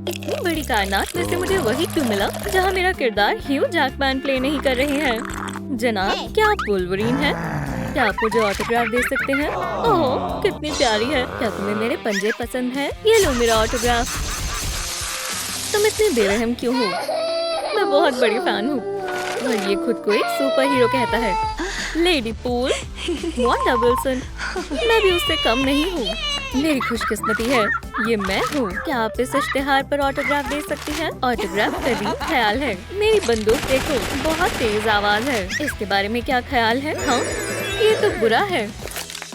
इतनी बड़ी कायनात में से मुझे वही क्यों मिला जहाँ मेरा किरदार ह्यू जैकमैन प्ले नहीं कर रहे हैं। जनाब, क्या आप वुल्वरीन हैं? क्या आप मुझे ऑटोग्राफ दे सकते हैं? ओह, कितनी प्यारी है। क्या तुम्हें मेरे पंजे पसंद हैं? ये लो मेरा ऑटोग्राफ। तुम इतने बेरहम क्यों हो? मैं बहुत बड़ी फैन हूँ और ये खुद को एक सुपर हीरो कहता है। लेडी पूल, वांडा विल्सन, मैं भी उससे कम नहीं हूँ। मेरी खुशकिस्मती है, ये मैं हूँ। क्या आप इस इश्तिहार पर ऑटोग्राफ दे सकती हैं? ऑटोग्राफ का भी ख्याल है। मेरी बंदूक देखो, बहुत तेज आवाज है। इसके बारे में क्या ख्याल है? हाँ, ये तो बुरा है।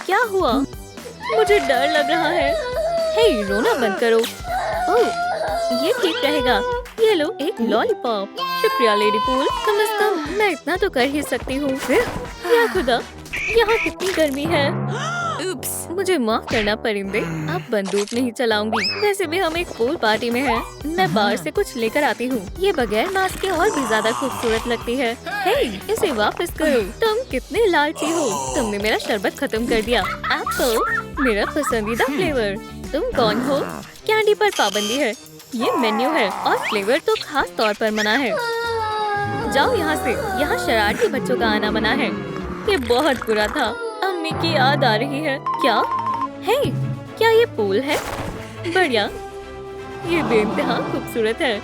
क्या हुआ? मुझे डर लग रहा है। हे, रोना बंद करो। ओह, ये ठीक रहेगा। ये लो एक लॉलीपॉप। शुक्रिया लेडी पूल, कम से कम मैं इतना तो कर ही सकती हूँ। या खुदा, यहाँ कितनी गर्मी है। मुझे माफ करना परिंदे, अब बंदूक नहीं चलाऊंगी। वैसे भी हम एक पूल पार्टी में हैं। मैं बाहर से कुछ लेकर आती हूँ। ये बगैर मास्क के और भी ज्यादा खूबसूरत लगती है। हे, इसे वापस करो। तुम कितने लालची हो। तुमने मेरा शरबत खत्म कर दिया। एप्पल, मेरा पसंदीदा फ्लेवर। तुम कौन हो? कैंडी पर पाबंदी है। ये मेन्यू है और फ्लेवर तो खास तौर पर मना है। जाओ यहाँ से। यहाँ शरारती बच्चों का आना मना है। ये बहुत बुरा था। अम्मी की याद आ रही है। क्या? हे, क्या ये पूल है? बढ़िया, ये बेइंतहा खूबसूरत है।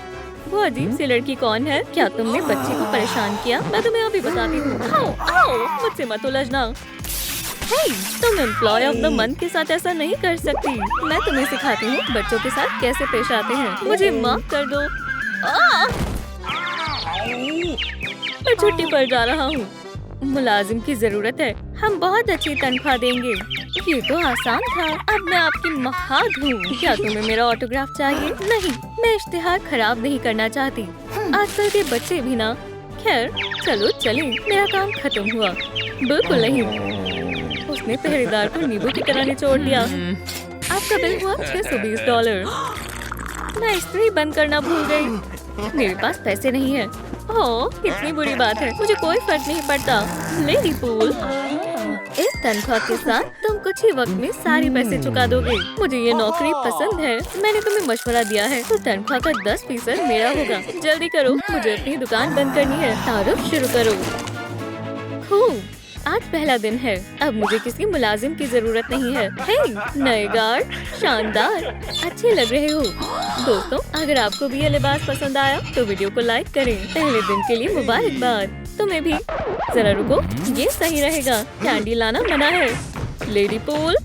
वो अजीब सी लड़की कौन है? क्या तुमने बच्चे को परेशान किया? मैं तुम्हें अभी बताती हूँ। आओ, आओ, मुझसे मत उलझना। हे, तुम एम्प्लॉय ऑफ द मंथ के साथ ऐसा नहीं कर सकती। मैं तुम्हें सिखाती हूँ बच्चों के साथ कैसे पेश आते हैं। मुझे माफ कर दो। मैं छुट्टी पर जा रहा हूँ। मुलाजिम की जरूरत है। हम बहुत अच्छी तनख्वाह देंगे। ये तो आसान था। अब मैं आपकी महाद हूँ। क्या तुम्हें मेरा ऑटोग्राफ चाहिए? नहीं, मैं इश्तिहार खराब नहीं करना चाहती। आजकल के बच्चे भी ना। खैर, चलो चलें। मेरा काम खत्म हुआ। बिल्कुल नहीं। उसने पहरेदार को नींबू की तरह निचोड़ दिया। आपका बिल हुआ $620। मैं इस्त्री बंद करना भूल गई। मेरे पास पैसे नहीं है। ओह, कितनी बुरी बात है। मुझे कोई फर्क नहीं पड़ता। लेडी पूल, इस तनख्वाह के साथ तुम कुछ ही वक्त में सारे पैसे चुका दोगे। मुझे ये नौकरी पसंद है। मैंने तुम्हें मशवरा दिया है तो तनख्वाह का 10% मेरा होगा। जल्दी करो, मुझे अपनी दुकान बंद करनी है। तारुफ शुरू करो। खूब, आज पहला दिन है। अब मुझे किसी मुलाजिम की जरूरत नहीं है। हे, नए गार्ड, शानदार, अच्छे लग रहे हो। दोस्तों, अगर आपको भी ये लिबास पसंद आया तो वीडियो को लाइक करें। पहले दिन के लिए मुबारकबाद। तुम्हें भी। जरा रुको, ये सही रहेगा। कैंडी लाना मना है। लेडी पूल,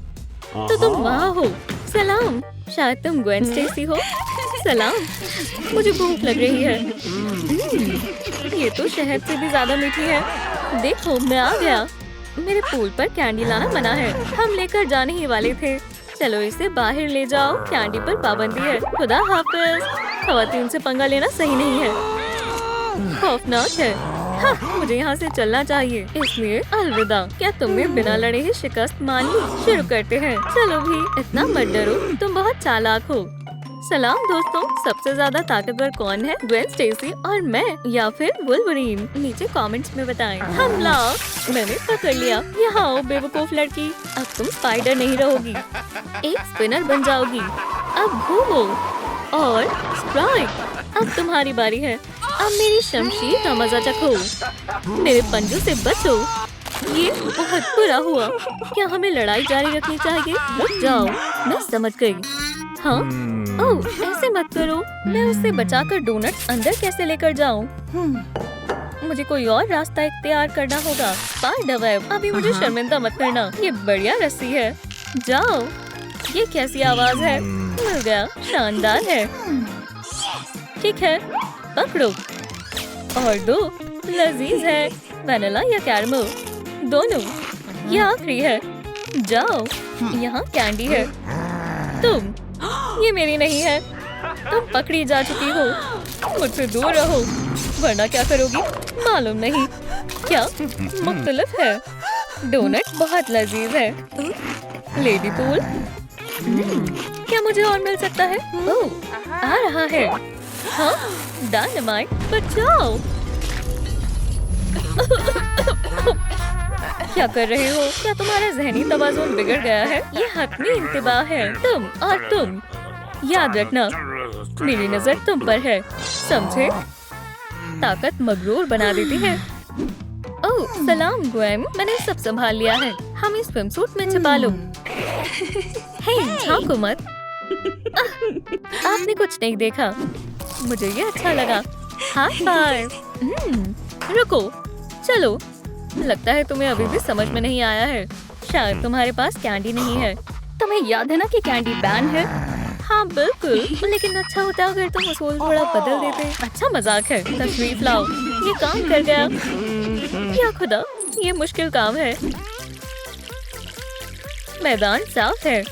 तो तुम वहाँ हो। सलाम, शायद तुम ग्वेन स्टेसी हो। सलाम, मुझे भूख लग रही है। ये तो शहद से भी ज्यादा मीठी है। देखो, मैं आ गया। मेरे पूल पर कैंडी लाना मना है। हम लेकर जाने ही वाले थे। चलो इसे बाहर ले जाओ। कैंडी पर पाबंदी है। खुदा हाफिज। खवातीन से पंगा लेना सही नहीं है। खौफनाक है। हाँ, मुझे यहाँ से चलना चाहिए, इसलिए अलविदा। क्या तुमने बिना लड़े ही शिकस्त मान ली? शुरू करते हैं। चलो भी, इतना मत डरो, तुम बहुत चालाक हो। सलाम दोस्तों, सबसे ज्यादा ताकतवर कौन है? ग्वेन स्टेसी और मैं, या फिर वुल्वरीन? नीचे कमेंट्स में बताएं। हमला, मैंने पकड़ लिया। यहाँ आओ बेवकूफ लड़की। अब तुम स्पाइडर नहीं रहोगी, एक स्पिनर बन जाओगी। अब घूमो और स्ट्राइक। अब तुम्हारी बारी है। अब मेरी शमशीर का मजा चखो। मेरे पंजों से बचो। ये बहुत बुरा हुआ। क्या हमें लड़ाई जारी रखनी चाहिए? रुक जाओ, मैं समझ गई। हाँ, ओह, ऐसे मत करो। मैं उससे बचाकर डोनट्स अंदर कैसे लेकर जाऊं? मुझे कोई और रास्ता इख्तियार करना होगा। स्पाइडर वेब, अभी मुझे शर्मिंदा मत करना। ये बढ़िया रस्सी है। जाओ। ये कैसी आवाज है? मिल गया, शानदार है। ठीक है, पकड़ो और दो। लजीज है। वैनिला या कैरमल? दोनों। ये आखिरी है। जाओ, यहाँ कैंडी है। तुम, ये मेरी नहीं है। तुम पकड़ी जा चुकी हो। मुझसे दूर रहो, वरना क्या करोगी मालूम नहीं। क्या मुख्तलिफ है? डोनट बहुत लजीज है। लेडी पूल, क्या मुझे और मिल सकता है? ओह, आ रहा है। हाँ, डायनामाइट, बचाओ। क्या कर रहे हो? क्या तुम्हारा ज़हनी तवाज़ुन बिगड़ गया है? ये हतमी इंतबाह है। तुम और तुम, याद रखना, मेरी नजर तुम पर है, समझे? ताकत मगरूर बना देती है। ओह सलाम ग्वेन, मैंने सब संभाल लिया है। हम इस स्विमसूट में छिपा लो। हे झांको मत। आपने कुछ नहीं देखा। मुझे ये अच्छा लगा। High five. रुको, चलो। लगता है तुम्हें अभी भी समझ में नहीं आया है। शायद तुम्हारे पास कैंडी नहीं है। तुम्हें याद है ना कि कैंडी बैन है? हाँ बिल्कुल, लेकिन अच्छा होता अगर तुम उसूल थोड़ा बदल देते। अच्छा मजाक है, तशरीफ लाओ। ये काम कर गया। या खुदा, ये मुश्किल काम है। मैदान साफ है।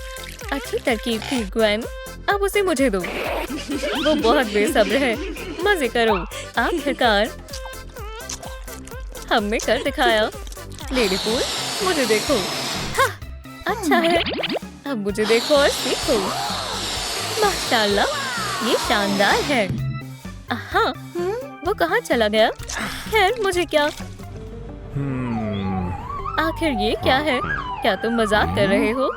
अच्छी तरकीब थी ग्वेन, अब उसे मुझे दो। वो बहुत बेसब्र है। मजे करो। आखिरकार हमने कर दिखाया। लेडी पूल, मुझे देखो। हाँ, अच्छा है। अब मुझे देखो और सीखो। माशाल्लाह, ये शानदार है। हाँ, वो कहाँ चला गया? खैर मुझे क्या। आखिर ये क्या है? क्या तुम मजाक कर रहे हो?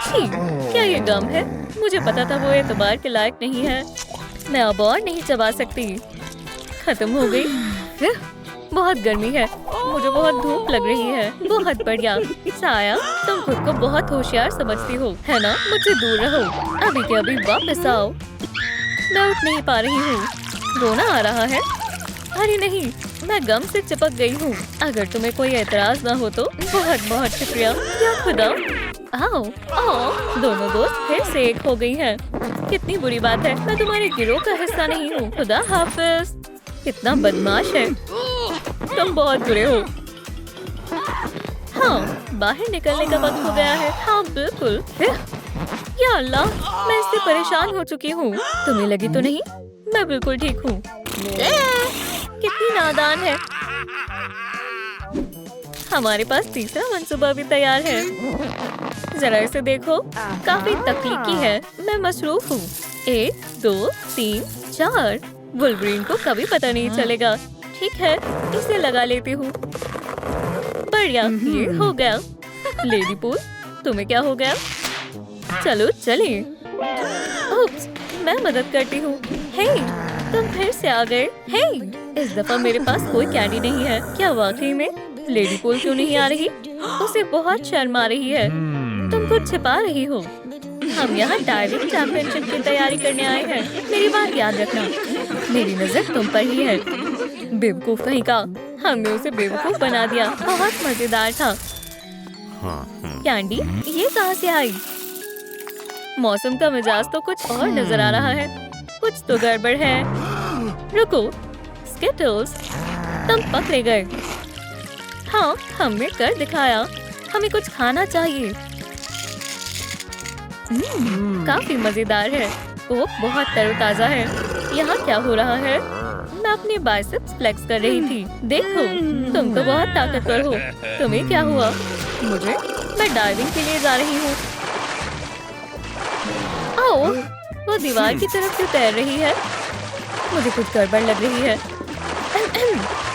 छी, क्या ये गम है? मुझे पता था वो एतबार के लायक नहीं है। मैं अब और नहीं चबा सकती। खत्म हो गई। बहुत गर्मी है। मुझे बहुत धूप लग रही है। बहुत बढ़िया। साया, तुम खुद को बहुत होशियार समझती हो, है ना? मुझसे दूर रहो। अभी के अभी वापस आओ। मैं उठ नहीं पा रही हूँ। रोना आ रहा है। अरे नहीं, मैं गम से चिपक गई हूँ। अगर तुम्हें कोई एतराज ना हो तो बहुत बहुत शुक्रिया। या खुदा। आओ, आओ। दोनों दोस्त फिर से एक हो गई हैं। कितनी बुरी बात है। मैं तुम्हारे गिरोह का हिस्सा नहीं हूँ। खुदा हाफिज। कितना बदमाश है। तुम बहुत बुरे हो। हाँ, बाहर निकलने का वक्त हो गया है। हाँ बिल्कुल। या अल्लाह, मैं इससे परेशान हो चुकी हूँ। तुम्हें लगी तो नहीं? मैं बिल्कुल ठीक हूँ। कितनी नादान है। हमारे पास तीसरा मंसूबा भी तैयार है। जरा इसे देखो, काफी तकलीकी है। मैं मसरूफ हूँ। 1 2 3 4। वुल्वरीन को कभी पता नहीं चलेगा। ठीक है, इसे लगा लेती हूँ। बढ़िया, ये हो गया। लेडी पूल, तुम्हें क्या हो गया? चलो चलिए। उप्स, मैं मदद करती हूँ। हे, तुम फिर से आ गए। हे, इस दफा मेरे पास कोई कैंडी नहीं है। क्या वाकई में? लेडी पूल क्यों नहीं आ रही? उसे बहुत शर्म आ रही है। तुम कुछ छिपा रही हो। हम यहाँ डाइविंग चैंपियनशिप की तैयारी करने आए हैं। मेरी बात याद रखना। मेरी नजर तुम पर ही है। बेवकूफ कहीं का। हमने उसे बेवकूफ बना दिया। बहुत मजेदार था। कैंडी, ये कहाँ से आई? मौसम का मिजाज तो कुछ और नजर आ रहा है। कुछ तो गड़बड़ है। रुको, स्किटल्स, तुम पकड़े गए। हाँ, हमने कर दिखाया। हमें कुछ खाना चाहिए। काफी मजेदार है। कोक बहुत तरोताजा है। यहाँ क्या हो रहा है? मैं अपने बाइसेप्स फ्लेक्स कर रही थी। देखो, तुम तो बहुत ताकतवर हो। तुम्हें क्या हुआ? मुझे? मैं डाइविंग के लिए जा रही हूँ। आओ, वो दीवार की तरफ से तैर रही है। मुझे कुछ गड़बड़ लग रही है।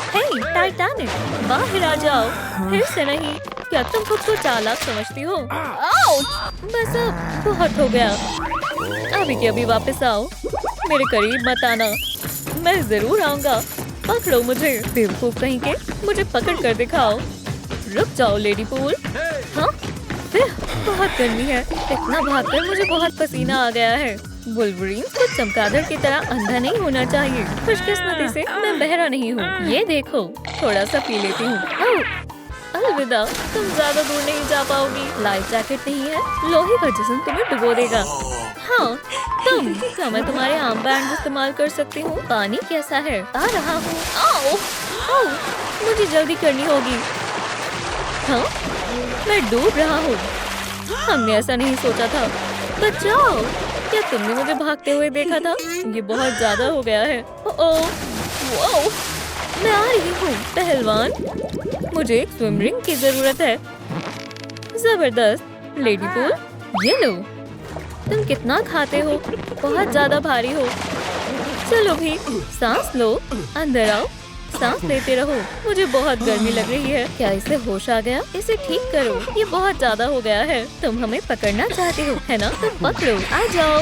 हे, टाइटैनिक, बाहर आ जाओ। फिर से नहीं। क्या तुम खुद को चालाक समझती हो? बस अब बहुत हो गया। अभी के अभी वापस आओ। मेरे करीब मत आना। मैं जरूर आऊंगा। पकड़ो मुझे, बेवकूफ कहीं के। मुझे पकड़ कर दिखाओ। रुक जाओ लेडी पूल। हाँ, बहुत गर्मी है। इतना भागकर मुझे बहुत पसीना आ गया है। वुल्वरीन को चमगादड़ की तरह अंधा नहीं होना चाहिए। खुशकिस्मती से मैं बहरा नहीं हूँ। ये देखो, थोड़ा सा पी लेती हूँ। अलविदा, तुम ज्यादा दूर नहीं जा पाओगी। लाइफ जैकेट नहीं है। लोहे का जिस्म तुम्हें डुबो देगा। हाँ, क्या मैं तुम्हारे आर्म बैंड इस्तेमाल कर सकती हूँ? पानी कैसा है? आ रहा हूँ। आओ, आओ, मुझे जल्दी करनी होगी। हाँ, मैं डूब रहा हूँ। हमने ऐसा नहीं सोचा था। बचाओ! क्या तुमने मुझे भागते हुए देखा था? ये बहुत ज्यादा हो गया है। ओह, वाओ! मैं आ रही हूँ पहलवान। मुझे एक स्विम रिंग की जरूरत है। जबरदस्त। लेडी पूल, ये लो। तुम कितना खाते हो? बहुत ज्यादा भारी हो। चलो भी, सांस लो। अंदर आओ, सांस लेते रहो। मुझे बहुत गर्मी लग रही है। क्या इसे होश आ गया? इसे ठीक करो। ये बहुत ज्यादा हो गया है। तुम हमें पकड़ना चाहते हो, है ना? तुम पकड़ो। आ जाओ।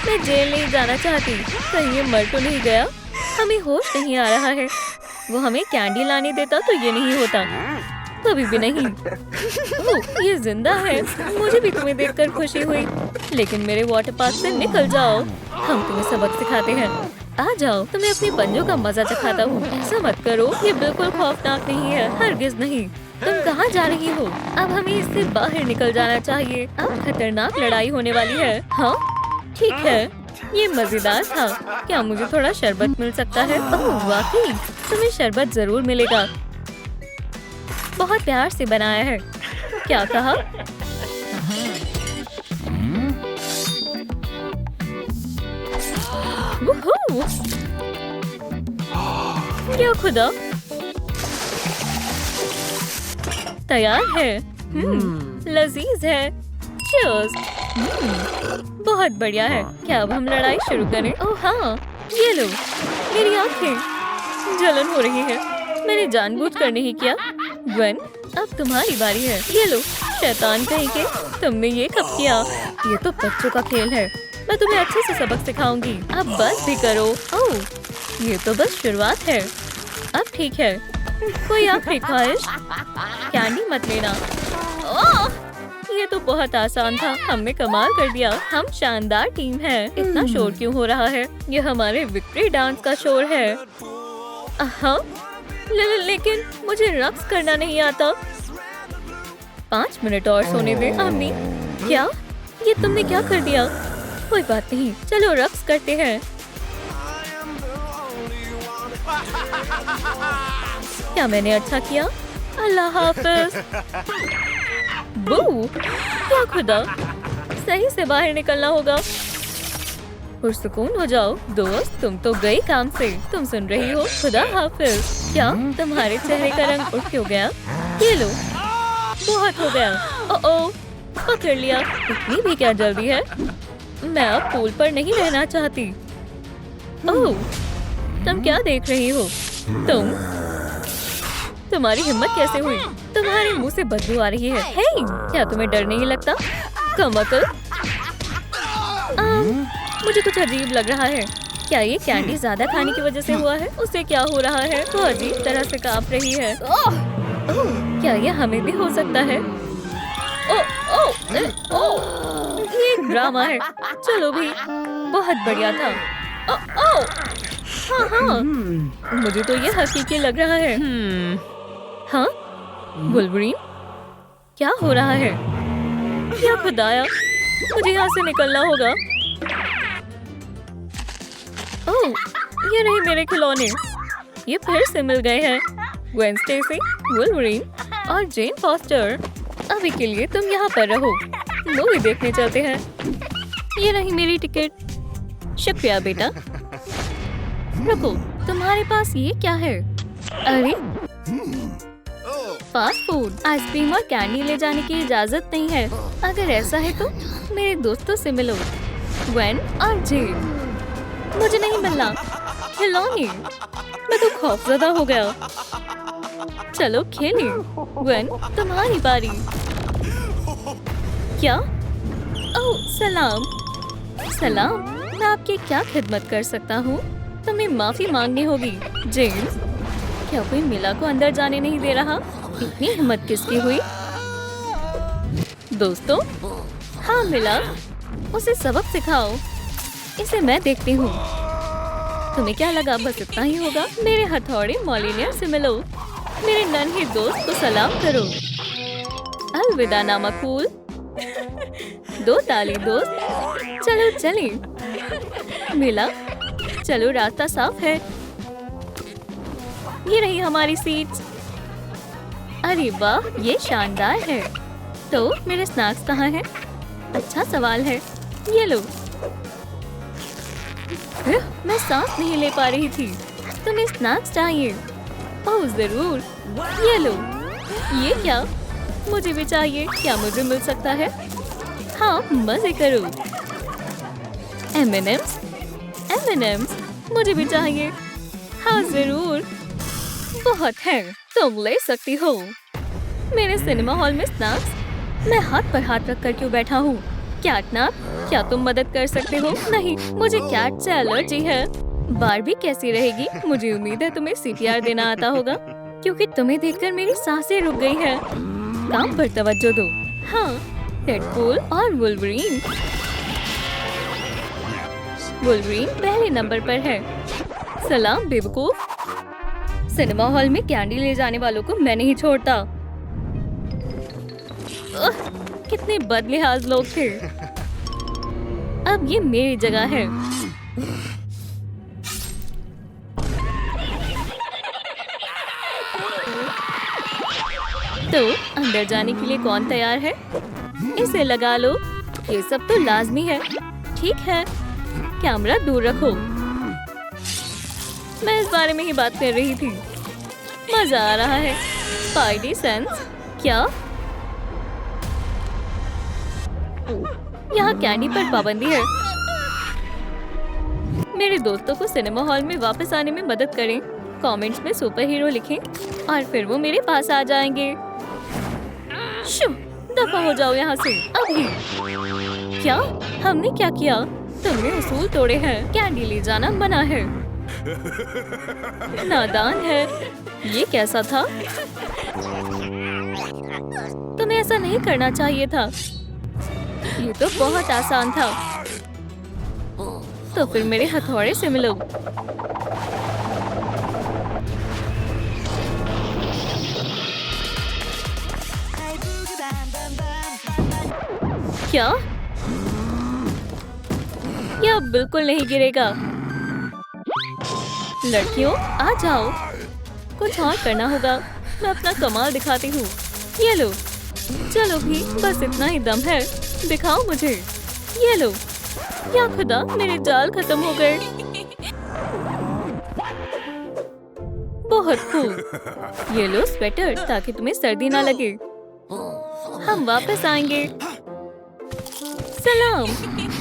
मैं जेल नहीं जाना चाहती। कहीं ये मर तो नहीं गया? हमें होश नहीं आ रहा है। वो हमें कैंडी लाने देता तो ये नहीं होता, कभी भी नहीं। ओह, ये जिंदा है। मुझे भी तुम्हें देखकर खुशी हुई। लेकिन मेरे वाटर पार्क से निकल जाओ। हम तुम्हें सबक सिखाते हैं। आ जाओ, तुम्हें अपने पंजों का मजा चखाता हूँ। ऐसा मत करो, ये बिल्कुल खौफनाक नहीं है, हरगिज नहीं। तुम कहाँ जा रही हो? अब हमें इससे बाहर निकल जाना चाहिए। अब खतरनाक लड़ाई होने वाली है। हाँ ठीक है, ये मजेदार था। क्या मुझे थोड़ा शरबत मिल सकता है? ओह वाकई, तुम्हें शरबत जरूर मिलेगा। बहुत प्यार से बनाया है। क्या कहा? वूहू! क्या खुदा, तैयार है। लजीज है। चीयर्स। बहुत बढ़िया है। क्या अब हम लड़ाई शुरू करें? ओह हाँ, ये लो। मेरी आंखें जलन हो रही है। मैंने जानबूझकर नहीं किया। ग्वेन, अब तुम्हारी बारी है। ये लो, शैतान कहीं के, तुमने ये कब किया? ये तो बच्चों का खेल है। मैं तुम्हें अच्छे से सबक सिखाऊंगी। अब बस भी करो। ओह, ये तो बस शुरुआत है। अब ठीक है, कोई आखिरी ख्वाहिश? कैंडी मत लेना। ओह, ये तो बहुत आसान था। हमने कमाल कर दिया। हम शानदार टीम है। इतना शोर क्यों हो रहा है? ये हमारे विक्ट्री डांस का शोर है। हाँ, लेकिन मुझे रक्स करना नहीं आता। 5 मिनट और सोने दे। अम्मी, क्या? ये तुमने क्या कर दिया? कोई बात नहीं, चलो रक्स करते हैं। क्या मैंने अच्छा किया? अल्लाह हाफ़िज़। बू, क्या खुदा, सही से बाहर निकलना होगा। पुरसुकून हो जाओ दोस्त, तुम तो गई काम से। तुम सुन रही हो? खुदा हाफिज। क्या तुम्हारे चेहरे का रंग उठ क्यों गया? ये लो, बहुत हो गया। ओह, पकड़ लिया। इतनी भी क्या जल्दी है? मैं अब पूल पर नहीं रहना चाहती। ओह, तुम क्या देख रही हो? तुम्हारी हिम्मत कैसे हुई? तुम्हारे मुंह से बदबू आ रही है। हे, क्या तुम्हें डर नहीं लगता? कमअक्ल। मुझे कुछ अजीब लग रहा है। क्या ये कैंडी ज्यादा खाने की वजह से हुआ है? उसे क्या हो रहा है? वो अजीब तरह से कांप रही है। क्या ये हमें भी हो सकता है? ये एक ड्रामा है। चलो भी, बहुत बढ़िया था। हाँ, मुझे तो ये हकीकी लग रहा है। हाँ, वुल्वरीन, क्या हो रहा है? क्या खुदाया, मुझे यहाँ से निकलना होगा। ओह, ये रहे मेरे खिलौने। ये फिर से मिल गए हैं। ग्वेन स्टेसी, वुल्वरीन और जेन फॉस्टर। अभी के लिए तुम यहाँ पर रहो, मूवी देखने चलते हैं। ये रही मेरी टिकट। शुक्रिया बेटा। रुको, तुम्हारे पास ये क्या है? अरे, फास्ट फूड। आइसक्रीम और कैंडी ले जाने की इजाजत नहीं है। अगर ऐसा है तो मेरे दोस्तों से मिलो, ग्वेन और जेन। मुझे नहीं मिलना खिलौने। मैं तो खौफजदा हो गया। चलो खेलें। ग्वेन, तुम्हारी बारी। क्या? ओह, सलाम। सलाम, मैं आपकी क्या खिदमत कर सकता हूँ? तुम्हें माफी मांगनी होगी। जेम्स, क्या कोई मिला को अंदर जाने नहीं दे रहा? इतनी हिम्मत किसकी हुई? दोस्तों, हाँ मिला, उसे सबक सिखाओ। इसे मैं देखती हूँ। तुम्हें क्या लगा बस इतना ही होगा? मेरे हथौड़े मॉलिनियर से मिलो। मेरे नन्हे दोस्त को सलाम करो। अलविदा नामकूल। 2 ताली दोस्त। चलो चलें। मिला, चलो रास्ता साफ है। ये रही हमारी सीट्स। अरे वाह, ये शानदार है। तो मेरे स्नैक्स कहाँ हैं? अच्छा सवाल है। ये लो। मैं सांस नहीं ले पा रही थी। तुम्हें स्नैक्स चाहिए? ओह जरूर, ये लो। ये क्या? मुझे भी चाहिए। क्या मुझे मिल सकता है? हाँ, मजे करो। M&M's? M&M's मुझे भी चाहिए। हाँ जरूर, बहुत है, तुम ले सकती हो। मेरे सिनेमा हॉल में स्नैक्स। मैं हाथ पर हाथ रख कर क्यों बैठा हूँ? कैटनैप, क्या तुम मदद कर सकते हो? नहीं, मुझे कैट से एलर्जी है। बारबी कैसी रहेगी? मुझे उम्मीद है तुम्हें सीपीआर देना आता होगा, क्योंकि तुम्हें देखकर मेरी सांसें रुक गई है। काम पर तवज्जो दो। हाँ, डेडपूल और वुल्वरीन। वुल्वरीन पहले नंबर पर है। सलाम बेवकूफ। सिनेमा हॉल में कैंडी ले जाने वालों को मैं नहीं छोड़ता। कितने बदलिहाज लोग थे। अब ये मेरी जगह है। तो अंदर जाने के लिए कौन तैयार है? इसे लगा लो। ये सब तो लाजमी है। ठीक है, कैमरा दूर रखो। मैं इस बारे में ही बात कर रही थी। मजा आ रहा है। स्पाइडी सेंस क्या? यहाँ कैंडी पर पाबंदी है। मेरे दोस्तों को सिनेमा हॉल में वापस आने में मदद करें। कमेंट्स में सुपर हीरो लिखें और फिर वो मेरे पास आ जाएंगे। शू, दफा हो जाओ यहाँ से अभी। क्या? हमने क्या किया? तुमने उसूल तोड़े हैं। कैंडी ले जाना मना है। नादान है। ये कैसा था? तुम्हें ऐसा नहीं करना चाहिए था। ये तो बहुत आसान था। तो फिर मेरे हथौड़े से मिलो। क्या? यह बिल्कुल नहीं गिरेगा। लड़कियों आ जाओ। कुछ और करना होगा। मैं अपना कमाल दिखाती हूँ। ये लो। चलो भी, बस इतना ही दम है। दिखाओ मुझे। ये लो। या खुदा, मेरे जाल खत्म हो गए। बहुत खूब। ये लो स्वेटर, ताकि तुम्हें सर्दी ना लगे। हम वापस आएंगे। सलाम।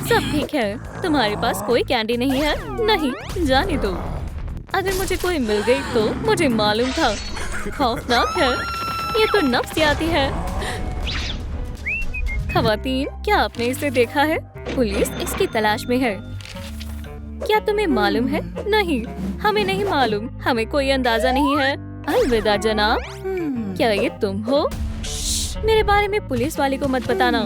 सब ठीक है? तुम्हारे पास कोई कैंडी नहीं है? नहीं, जाने दो। अगर मुझे कोई मिल गई तो मुझे मालूम था। खौफनाक है। ये तो नफ्सियाती है। खवातीन, क्या आपने इसे देखा है? पुलिस इसकी तलाश में है। क्या तुम्हें मालूम है? नहीं, हमें नहीं मालूम। हमें कोई अंदाजा नहीं है। अलविदा जनाब। क्या ये तुम हो? मेरे बारे में पुलिस वाले को मत बताना।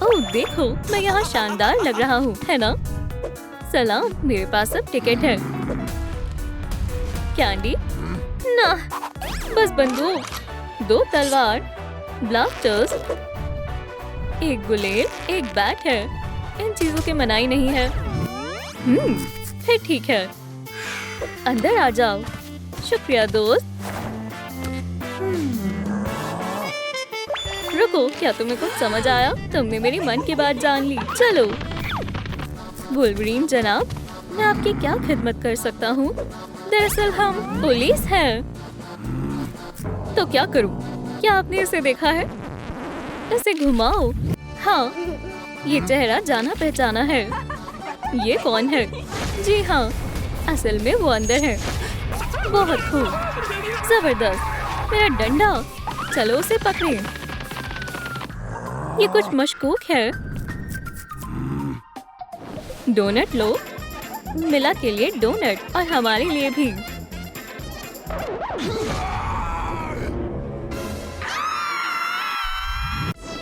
ओह देखो, मैं यहाँ शानदार लग रहा हूँ, है ना? सलाम, मेरे पास अब टिकट है। कैंडी? ना, बस बंदूक, 2 तलवार, ब्लास्टर्स, एक गुलेल, एक बैट है। इन चीजों की मनाही नहीं है। फिर ठीक है। अंदर आ जाओ। शुक्रिया दोस्त। रुको, क्या तुम्हें कुछ समझ आया? तुमने मेरी मन की बात जान ली। चलो। वुल्वरीन जनाब, मैं आपकी क्या खिदमत कर सकता हूँ? दरअसल हम पुलिस हैं। तो क्या करूँ? क्या आपने इसे देखा है? इसे घुमाओ। हाँ, ये चेहरा जाना पहचाना है। ये कौन है? जी हाँ, असल में वो अंदर है। बहुत खूब, जबरदस्त। मेरा डंडा, चलो उसे पकड़े। ये कुछ मशकूक है। डोनट लो। मिला के लिए डोनट और हमारे लिए भी।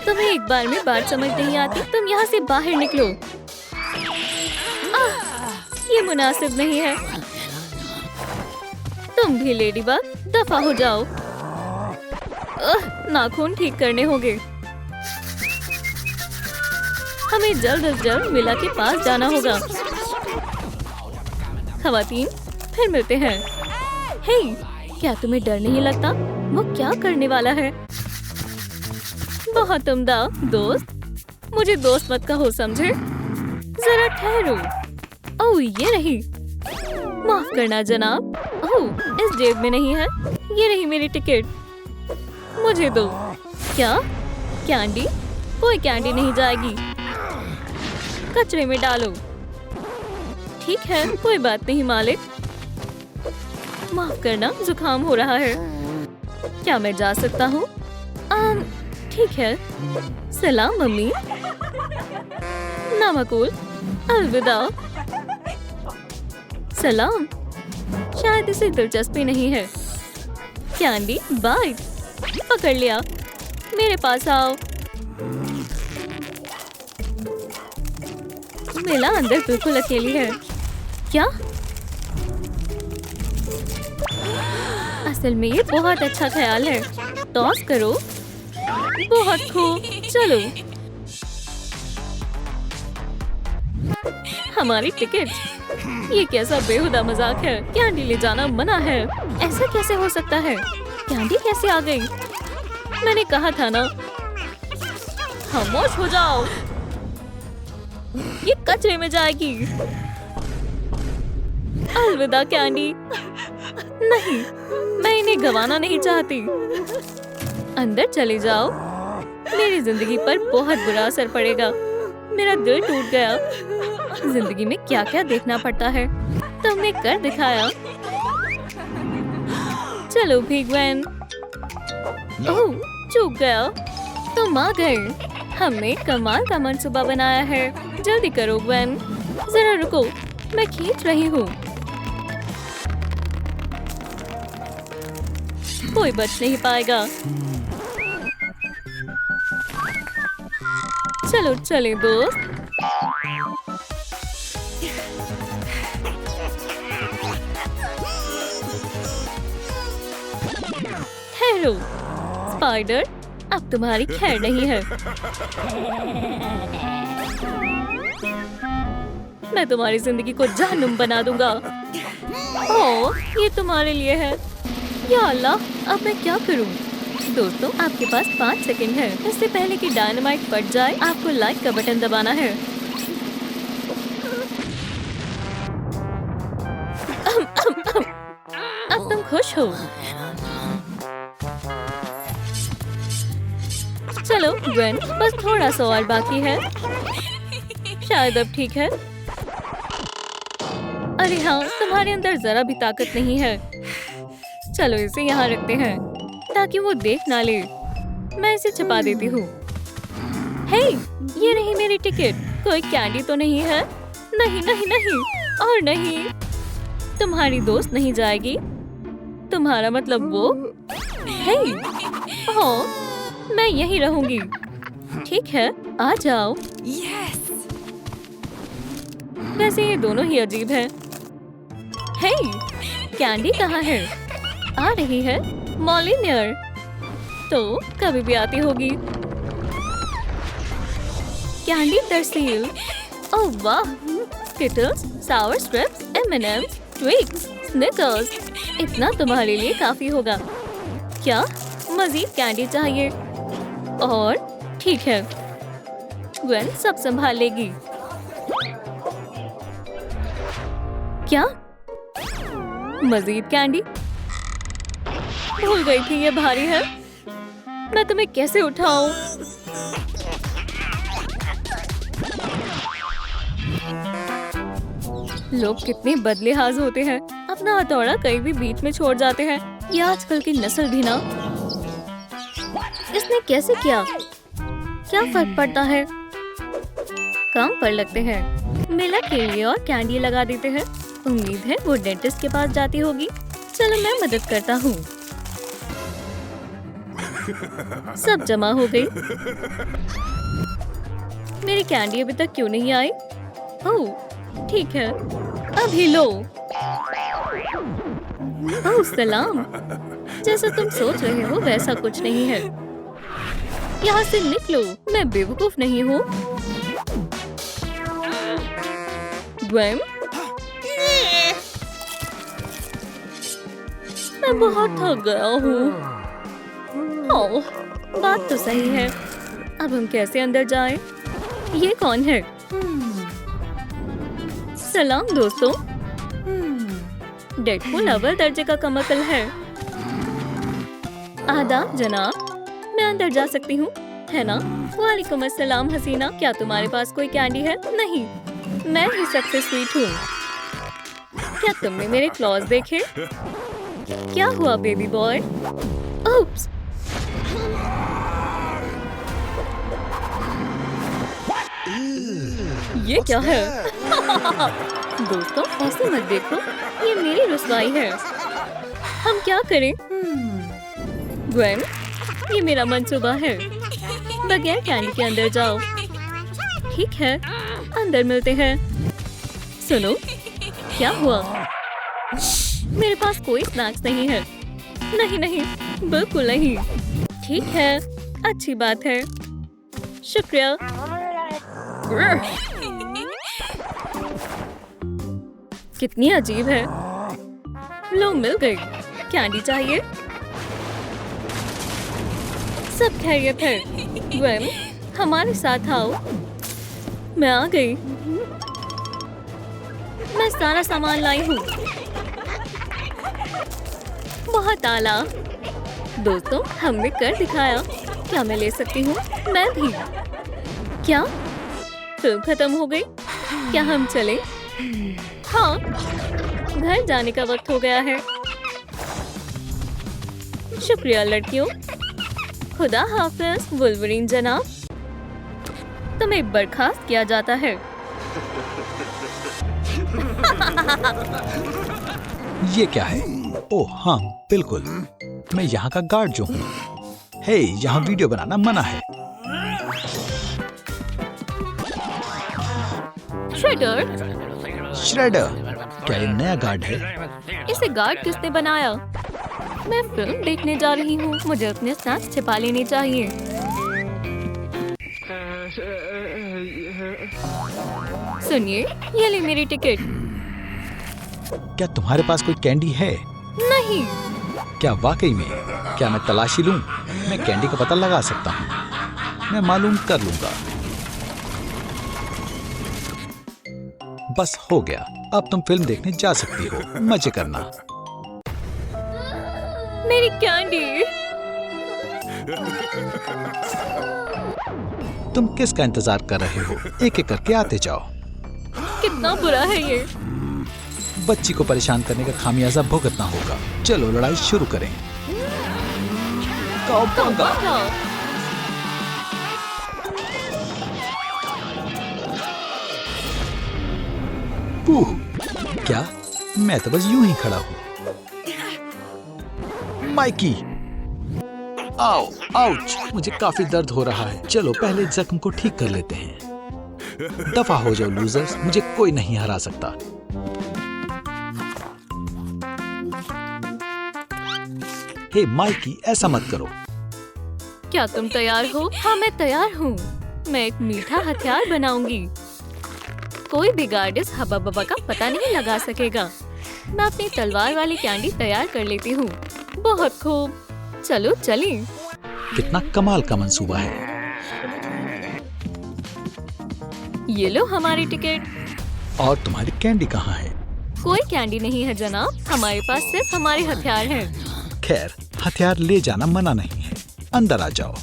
तुम्हें एक बार में बात समझ नहीं आती। तुम यहाँ से बाहर निकलो। ये मुनासिब नहीं है। तुम भी लेडीबग, दफा हो जाओ। नाखून ठीक करने होंगे। हमें जल्द से जल्द मिला के पास जाना होगा। खवातीन, फिर मिलते हैं। हे, क्या तुम्हें डर नहीं लगता? वो क्या करने वाला है? बहुत उम्दा दोस्त। मुझे दोस्त मत कहो, समझे? जरा ठहरो। ओह, ये रही। माफ करना जनाब। ओह, इस जेब में नहीं है। ये रही मेरी टिकट। मुझे दो। क्या? कैंडी? कोई कैंडी नहीं जाएगी। कचरे में डालो। ठीक है, कोई बात नहीं मालिक। माफ करना, जुकाम हो रहा है। क्या मैं जा सकता हूँ? ठीक है। सलाम मम्मी। नामाकुल, अलविदा। सलाम। शायद इसे दिलचस्पी नहीं है। कैंडी बाय। पकड़ लिया। मेरे पास आओ। मिला अंदर बिल्कुल अकेली है। क्या? असल में ये बहुत अच्छा ख्याल है। टॉस करो। बहुत खूब। चलो। हमारी टिकट। ये कैसा बेहुदा मजाक है। कैंडी ले जाना मना है। ऐसा कैसे हो सकता है? कैंडी कैसे आ गई? मैंने कहा था ना। खामोश हो जाओ। ये कचरे में जाएगी। अलविदा कैंडी। नहीं, मैं इन्हें गंवाना नहीं चाहती। अंदर चले जाओ। मेरी जिंदगी पर बहुत बुरा असर पड़ेगा। मेरा दिल टूट गया। जिंदगी में क्या क्या देखना पड़ता है। तुमने कर दिखाया। चलो भी ग्वेन। ओह, चूक गया। तुम आ गए। हमने कमाल का मंसूबा बनाया है। जल्दी करो ग्वेन। जरा रुको, मैं खींच रही हूँ। कोई बच नहीं पाएगा। चलो चले दोस्त। ठहरो स्पाइडर, अब तुम्हारी खैर नहीं है। मैं तुम्हारी जिंदगी को जहन्नुम बना दूंगा। ओह, ये तुम्हारे लिए है। या अल्लाह, अब मैं क्या करूं? दोस्तों, आपके पास 5 सेकंड है। इससे पहले कि डायनामाइट फट जाए, आपको लाइक का बटन दबाना है। अब तुम खुश हो? चलो ग्वेन, बस थोड़ा सा और बाकी है। शायद अब ठीक है। अरे हाँ, तुम्हारे अंदर जरा भी ताकत नहीं है। चलो इसे यहाँ रखते हैं ताकि वो देख ना ले। मैं इसे छुपा देती हूँ। हे, ये रही मेरी टिकट। कोई कैंडी तो नहीं है? नहीं नहीं नहीं और नहीं। तुम्हारी दोस्त नहीं जाएगी। तुम्हारा मतलब वो? हे, ओह, मैं यहीं रहूंगी। ठीक है, आ जाओ। यस। वैसे ये दोनों ही अजीब हैं। हे, कैंडी कहाँ है? आ रही है। मॉलिनियर तो कभी भी आती होगी। कैंडी तरसील। ओह वाह, स्किटल्स, सावर स्ट्रिप्स, M&M's, ट्विक्स, स्निकर्स। इतना तुम्हारे लिए काफी होगा। क्या मजीद कैंडी चाहिए? और ठीक है, ग्वेन सब संभाल लेगी। क्या मजीद कैंडी? भूल गई थी ये भारी है। मैं तुम्हें कैसे उठाऊं? लोग कितने बदलिहाज होते हैं। अपना हथौड़ा कहीं भी बीच में छोड़ जाते हैं। ये आजकल की नस्ल भी ना। इसने कैसे किया? क्या फर्क पड़ता है? काम पर लगते हैं। मिला के लिए और कैंडी लगा देते हैं। उम्मीद है वो डेंटिस्ट के पास जाती होगी। चलो मैं मदद करता हूँ। सब जमा हो गई। मेरी कैंडी अभी तक क्यों नहीं आई? ओह ठीक है, अभी लो। ओह सलाम। जैसा तुम सोच रहे हो वैसा कुछ नहीं है। यहाँ से निकलो, मैं बेवकूफ नहीं हूँ। ग्वेन, मैं बहुत थक गया हूँ। ओह, बात तो सही है। अब हम कैसे अंदर जाएं? ये कौन है? सलाम दोस्तों। डेडपूल अव्वल दर्जे का कमकल है। आदाब जनाब, मैं अंदर जा सकती हूँ है ना? वालेकुम अस्सलाम हसीना, क्या तुम्हारे पास कोई कैंडी है? नहीं, मैं ही सबसे स्वीट हूँ। क्या तुमने मेरे क्लॉज देखे? क्या हुआ बेबी बॉय? ओप्स। ये क्या है? दोस्तों ऐसे मत देखो, ये मेरी रुसवाई है। हम क्या करें? ग्वेन, ये मेरा मंसूबा है। बगैर कैंडी के अंदर जाओ। ठीक है, अंदर मिलते हैं। सुनो, क्या हुआ? मेरे पास कोई स्नैक्स नहीं है। नहीं नहीं, बिल्कुल नहीं। ठीक है, अच्छी बात है। शुक्रिया। कितनी अजीब है। लो, मिल गई। कैंडी चाहिए? सब खैरियत है। ग्वेन, हमारे साथ आओ। मैं आ गई। मैं सारा सामान लाई हूँ। बहुत आला। दोस्तों, हमने कर दिखाया। क्या मैं ले सकती हूँ? मैं भी। क्या फिल्म खत्म हो गई? क्या हम चलें? हाँ, घर जाने का वक्त हो गया है। शुक्रिया लड़कियों। खुदा हाफिज वुल्वरीन जनाब। तुम्हें बर्खास्त किया जाता है। ये क्या है? ओह हाँ, बिल्कुल। मैं यहाँ का गार्ड जो हूँ। हे, यहाँ वीडियो बनाना मना है। श्रेडर, क्या ये नया गार्ड है? इसे गार्ड किसने बनाया? मैं फिल्म देखने जा रही हूँ। मुझे अपने स्नैक्स छिपा लेने चाहिए। सुनिए, ये ले मेरी टिकट। क्या तुम्हारे पास कोई कैंडी है? नहीं। क्या वाकई में? क्या मैं तलाशी लूं? मैं कैंडी का पता लगा सकता हूँ। मैं मालूम कर लूंगा। बस हो गया। अब तुम फिल्म देखने जा सकती हो। मजे करना। मेरी कैंडी। तुम किसका इंतजार कर रहे हो? एक एक करके आते जाओ। कितना बुरा है ये। बच्ची को परेशान करने का खामियाजा भुगतना होगा। चलो लड़ाई शुरू करें। क्या? मैं तो बस यूं ही खड़ा हूँ। माइकी, आओ, आउच, मुझे काफी दर्द हो रहा है। चलो पहले जख्म को ठीक कर लेते हैं। दफा हो जाओ लूजर्स, मुझे कोई नहीं हरा सकता। हे माइकी, ऐसा मत करो। क्या तुम तैयार हो? हाँ, मैं तैयार हूँ। मैं एक मीठा हथियार बनाऊंगी। कोई भी गार्ड इस हबा बबा का पता नहीं लगा सकेगा। मैं अपनी तलवार वाली कैंडी तैयार कर लेती हूँ। बहुत खूब, चलो चलें। कितना कमाल का मंसूबा है। ये लो हमारी टिकट। और तुम्हारी कैंडी कहाँ है? कोई कैंडी नहीं है जनाब, हमारे पास सिर्फ हमारे हथियार हैं। खैर, हथियार ले जाना मना नहीं है। अंदर आ जाओ।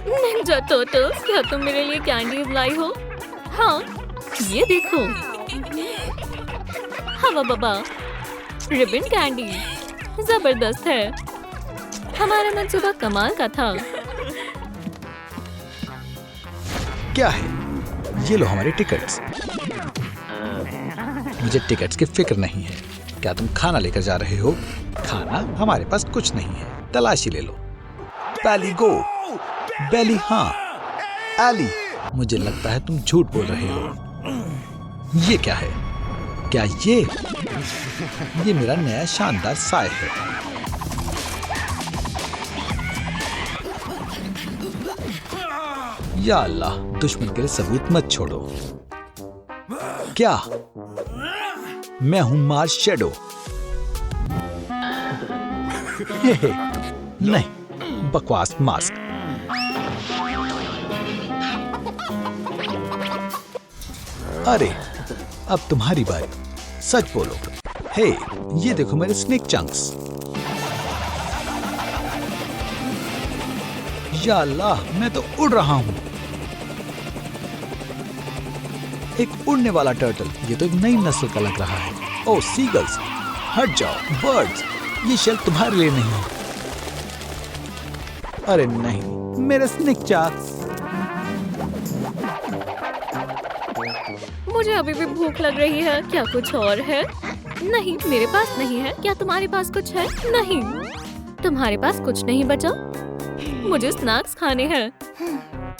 निंजा टर्टल, क्या तुम मेरे लिए कैंडीज लाई हो? हाँ, ये देखो। हवा बबा, रिबन कैंडी, जबरदस्त है। हमारा मंसूबा कमाल का था। क्या है? ये लो हमारे टिकट्स। मुझे टिकट्स की फिक्र नहीं है। क्या तुम खाना लेकर जा रहे हो? खाना हमारे पास कुछ नहीं है। तलाशी ले लो। बैली गो। बैली हाँ। एली, मुझे लगता है तुम झूठ बोल रहे हो। ये क्या है? क्या ये मेरा नया शानदार साय है। या अल्लाह, दुश्मन के लिए सबूत मत छोड़ो। क्या? मैं हूं मार्स शैडो। नहीं, बकवास मास्क। अरे, अब तुम्हारी बारी। सच बोलो। हे, ये देखो मेरे स्नेक चंक्स। या अल्लाह, मैं तो उड़ रहा हूं। एक उड़ने वाला टर्टल। ये तो एक नई नस्ल का लग रहा है। ओह सीगल्स, हट जाओ। बर्ड्स, ये शेल तुम्हारे लिए नहीं है। अरे नहीं, मेरे स्नेक चंक्स। मुझे अभी भी भूख लग रही है। क्या कुछ और है? नहीं, मेरे पास नहीं है। क्या तुम्हारे पास कुछ है? नहीं, तुम्हारे पास कुछ नहीं बचा? मुझे स्नैक्स खाने हैं।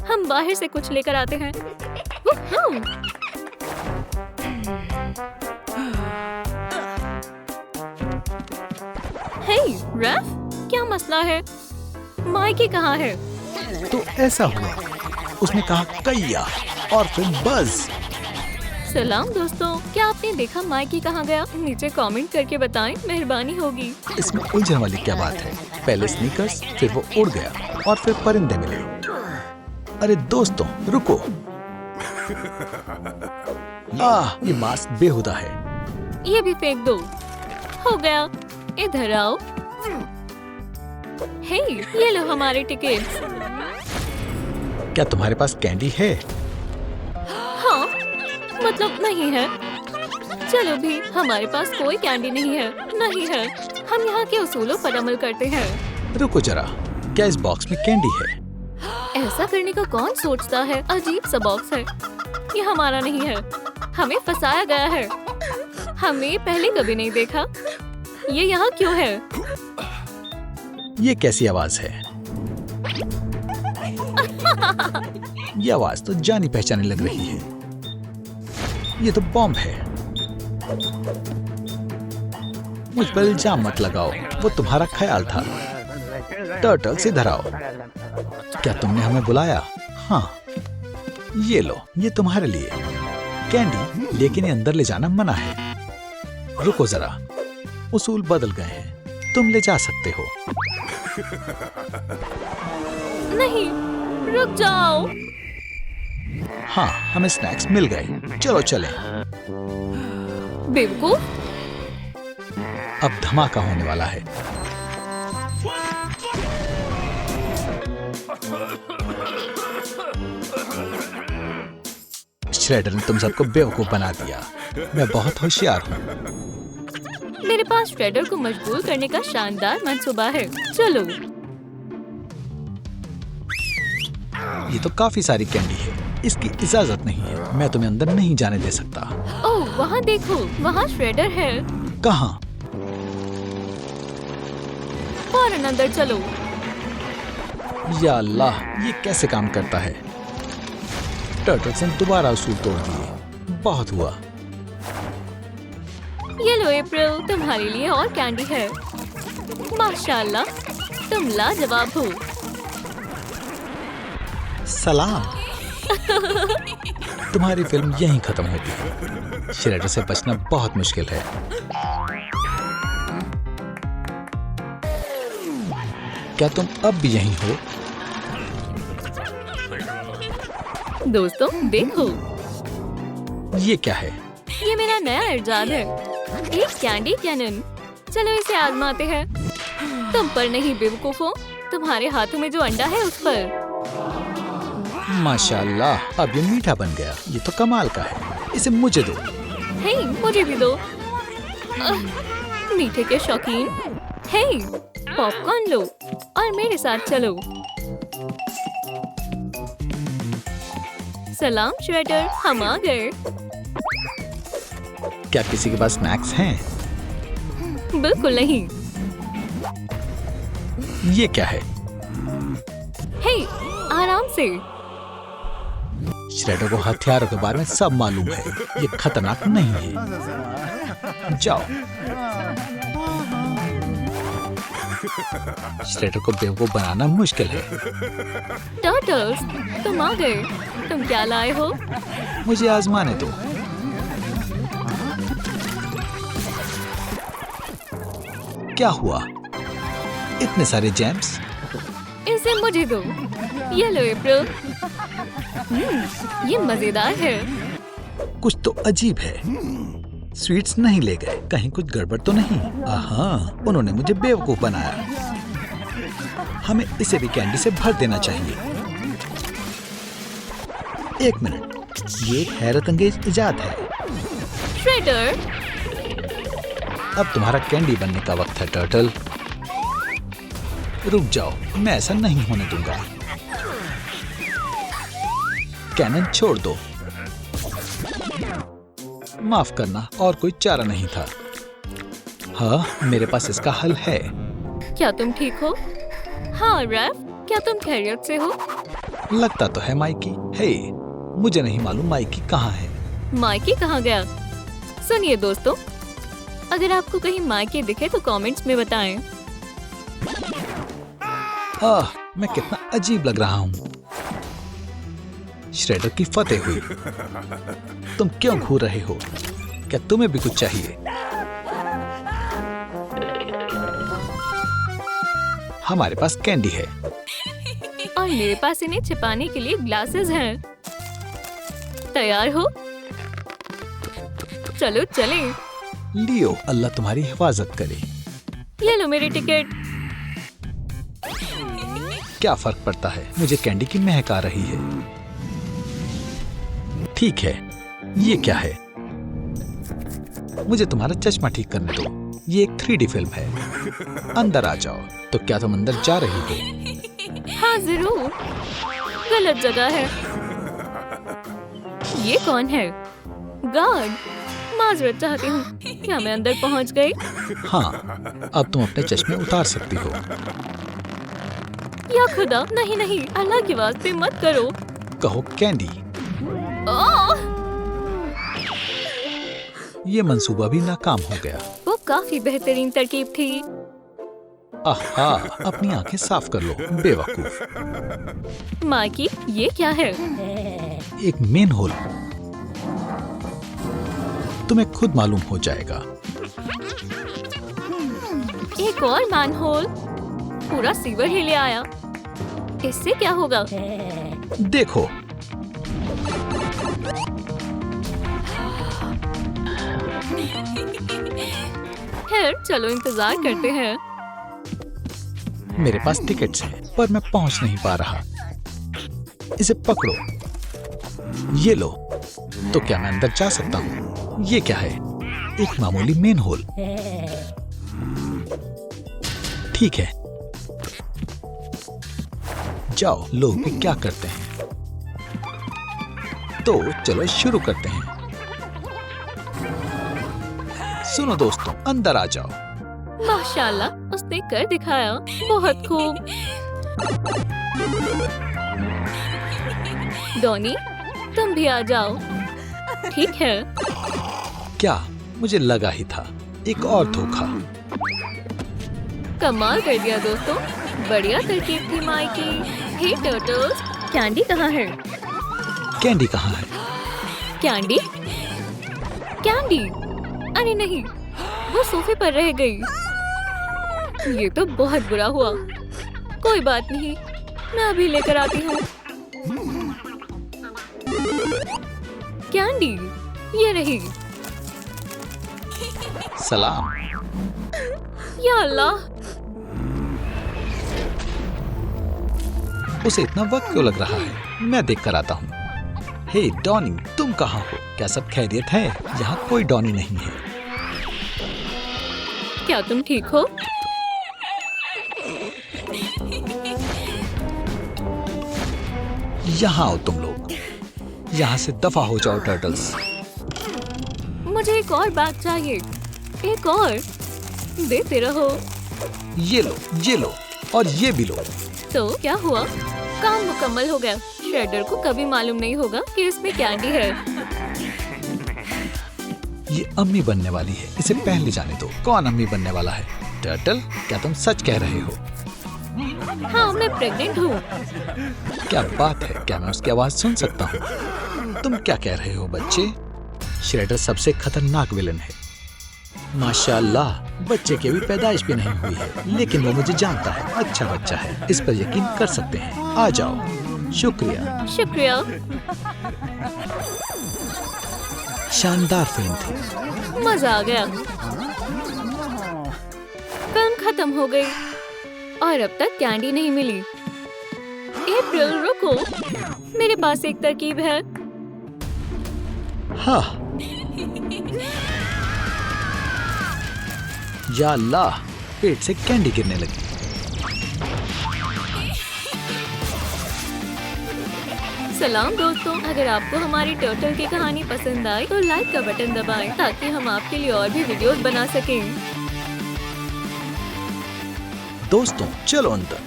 हम बाहर से कुछ लेकर आते हैं। वुहू! हे, रैफ, क्या मसला है? माइकी कहाँ है? तो ऐसा हुआ, उसने कहा कैया और फिर बज। सलाम दोस्तों, क्या आपने देखा माइकी कहाँ गया? नीचे कमेंट करके बताएं, मेहरबानी होगी। इसमें उलझन वाली क्या बात है? पहले स्नीकर्स, फिर वो उड़ गया और फिर परिंदे मिले। अरे दोस्तों रुको, ये मास्क बेहुदा है। ये भी फेंक दो। हो गया, इधर आओ। हे, ये लो हमारे टिकट्स। क्या तुम्हारे पास कैंडी है? हाँ, मतलब नहीं है। चलो भी, हमारे पास कोई कैंडी नहीं है। नहीं है, हम यहाँ के उसूलों पर अमल करते हैं। रुको जरा, क्या इस बॉक्स में कैंडी है? ऐसा करने का कौन सोचता है? अजीब सा बॉक्स है। ये हमारा नहीं है। हमें फंसाया गया है। हमने पहले कभी नहीं देखा। ये यहाँ क्यों है? ये कैसी आवाज है? ये आवाज तो जानी पहचानी लग रही है। ये तो बॉम्ब है। मुझ पर इल्जाम मत लगाओ, वो तुम्हारा ख्याल था। टर्टल्स इधर आओ। क्या तुमने हमें बुलाया? हाँ, ये लो, ये तुम्हारे लिए कैंडी, लेकिन ये अंदर ले जाना मना है। रुको जरा, उसूल बदल गए हैं। तुम ले जा सकते हो। नहीं, रुक जाओ। हाँ, हमें स्नैक्स मिल गए। चलो चलें। बेवकूफ, अब धमाका होने वाला है। श्रेडर ने तुम सबको बेवकूफ बना दिया। मैं बहुत होशियार हूँ। मेरे पास श्रेडर को मजबूर करने का शानदार मंसूबा है। चलो। ये तो काफी सारी कैंडी है। इसकी इजाजत नहीं है। मैं तुम्हें अंदर नहीं जाने दे सकता। ओह, वहाँ देखो, वहाँ श्रेडर है। कहाँ? फौरन अंदर चलो। या अल्लाह, ये कैसे काम करता है? टर्टल्स ने दोबारा उसूल तोड़ दिए। बहुत हुआ। ये लो अप्रैल, तुम्हारे लिए और कैंडी है। माशाल्लाह, तुम लाजवाब हो। सलाम। तुम्हारी फिल्म यहीं खत्म होती है। श्रेडर से बचना बहुत मुश्किल है। क्या तुम अब भी यहीं हो? दोस्तों देखो, ये क्या है? ये मेरा नया इजाद है, एक कैंडी कैनन। चलो इसे आजमाते हैं। तुम पर नहीं बेवकूफों, तुम्हारे हाथों में जो अंडा है उस पर। माशाल्लाह, अब ये मीठा बन गया। ये तो कमाल का है। इसे मुझे दो। हे, मुझे भी दो। मीठे के शौकीन। हे, पॉपकॉर्न लो और मेरे साथ चलो। सलाम श्रेडर, हम आ गए। क्या किसी के पास स्नैक्स हैं? बिल्कुल नहीं। ये क्या है? हे, आराम से। श्रेडर को हथियारों के बारे में सब मालूम है। ये खतरनाक नहीं है। जाओ। श्रेडर को बेवकूफ बनाना मुश्किल है। टर्टल्स, तुम आ गए। तुम क्या लाए हो? मुझे आजमाने दो। क्या हुआ? इतने सारे जैम्स। इसे मुझे दो। ये लो अप्रैल। ये मजेदार है। कुछ तो अजीब है। स्वीट्स नहीं ले गए। कहीं कुछ गड़बड़ तो नहीं? आहा, उन्होंने मुझे बेवकूफ बनाया। हमें इसे भी कैंडी से भर देना चाहिए। एक मिनट, ये एक हैरत अंगेज इजाद है। श्रेडर, अब तुम्हारा कैंडी बनने का वक्त है टर्टल। रुक जाओ, मैं ऐसा नहीं होने दूंगा। कैनन छोड़ दो। माफ करना, और कोई चारा नहीं था। हाँ, मेरे पास इसका हल है। क्या तुम ठीक हो? हाँ रैफ, क्या तुम खैरियत से हो? लगता तो है माइकी। हे, मुझे नहीं मालूम माइकी कहाँ है। माइकी कहाँ गया? सुनिए दोस्तों, अगर आपको कहीं माइकी दिखे तो कमेंट्स में बताएं। मैं कितना अजीब लग रहा हूँ। श्रेडर की फतेह हुई। तुम क्यों घूर रहे हो? क्या तुम्हें भी कुछ चाहिए? हमारे पास कैंडी है और मेरे पास इन्हें छिपाने के लिए ग्लासेस हैं। तैयार हो? चलो चलें। लियो, अल्लाह तुम्हारी हिफाजत करे। ये लो मेरी टिकट। क्या फर्क पड़ता है, मुझे कैंडी की महक आ रही है। ठीक है, ये क्या है? मुझे तुम्हारा चश्मा ठीक करने दो। ये एक 3D फिल्म है। अंदर आ जाओ। तो क्या तुम अंदर जा रही हो? हाँ जरूर, गलत जगह है। ये कौन है? गार्ड, माजरत चाहती हूँ, क्या मैं अंदर पहुँच गई? हाँ, अब तुम अपने चश्मे उतार सकती हो। या खुदा, नहीं नहीं, अल्लाह के वास्ते मत करो। कहो कैंडी। ओह! ये मंसूबा भी नाकाम हो गया। वो काफी बेहतरीन तरकीब थी। आहा, अपनी आंखें साफ कर लो, बेवकूफ। माइकी, ये क्या है? एक मेन होल। तुम्हें खुद मालूम हो जाएगा। एक और मैनहोल, पूरा सीवर ही ले आया। इससे क्या होगा? देखो, खैर चलो इंतजार करते हैं। मेरे पास टिकट्स हैं, पर मैं पहुंच नहीं पा रहा। इसे पकड़ो। ये लो। तो क्या मैं अंदर जा सकता हूँ? ये क्या है? एक मामूली मेन होल। ठीक है, जाओ, लोग भी क्या करते हैं। तो चलो शुरू करते हैं। सुनो दोस्तों, अंदर आ जाओ। माशाल्लाह, उसने कर दिखाया। बहुत खूब। डॉनी, तुम भी आ जाओ। ठीक है। क्या? मुझे लगा ही था। एक और धोखा। कमाल कर दिया दोस्तों, बढ़िया तरकीब थी माइकी। हे टर्टल्स, कैंडी कहाँ है? कैंडी कहाँ है? कैंडी? कैंडी? अरे नहीं, वो सोफे पर रह गई। ये तो बहुत बुरा हुआ। कोई बात नहीं, मैं अभी लेकर आती हूँ। कैंडी, ये रही। सलाम। या अल्लाह, उसे इतना वक्त क्यों लग रहा है? मैं देख कर आता हूँ। हे डॉनी, तुम कहाँ हो? क्या सब खैरियत है? यहाँ कोई डॉनी नहीं है। क्या तुम ठीक हो? यहाँ आओ तुम लोग। यहाँ से दफा हो जाओ टर्टल्स। मुझे एक और बैग चाहिए। एक और देते रहो। ये लो और ये भी लो। तो क्या हुआ? काम मुकम्मल हो गया। श्रेडर को कभी मालूम नहीं होगा कि इसमें कैंडी है। ये अम्मी बनने वाली है, इसे पहले जाने दो। कौन अम्मी बनने वाला है? टर्टल, क्या तुम सच कह रहे हो? हाँ, मैं प्रेग्नेंट हूँ। क्या बात है, क्या मैं उसकी आवाज सुन सकता हूँ? तुम क्या कह रहे हो बच्चे? श्रेडर सबसे खतरनाक विलन है। माशाल्लाह, बच्चे की भी पैदाइश भी नहीं हुई है, लेकिन वो मुझे जानता है। अच्छा बच्चा है, इस पर यकीन कर सकते हैं। आ जाओ। शुक्रिया। शुक्रिया। शानदार फिल्म थी। मजा आ गया। फिल्म खत्म हो गई और अब तक कैंडी नहीं मिली। अप्रैल, रुको, मेरे पास एक तरकीब है। हाँ। या अल्लाह, पेट से कैंडी गिरने लगी। सलाम दोस्तों, अगर आपको हमारी टर्टल की कहानी पसंद आई तो लाइक का बटन दबाएं ताकि हम आपके लिए और भी वीडियोस बना सकें। दोस्तों चलो अंदर।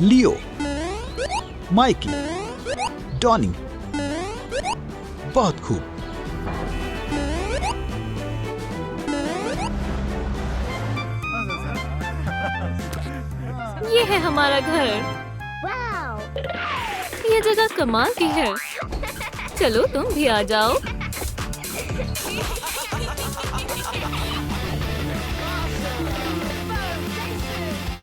लियो, माइकी, डॉनी, बहुत खूब। ये है हमारा घर। ये जगह कमाल की है। चलो तुम भी आ जाओ।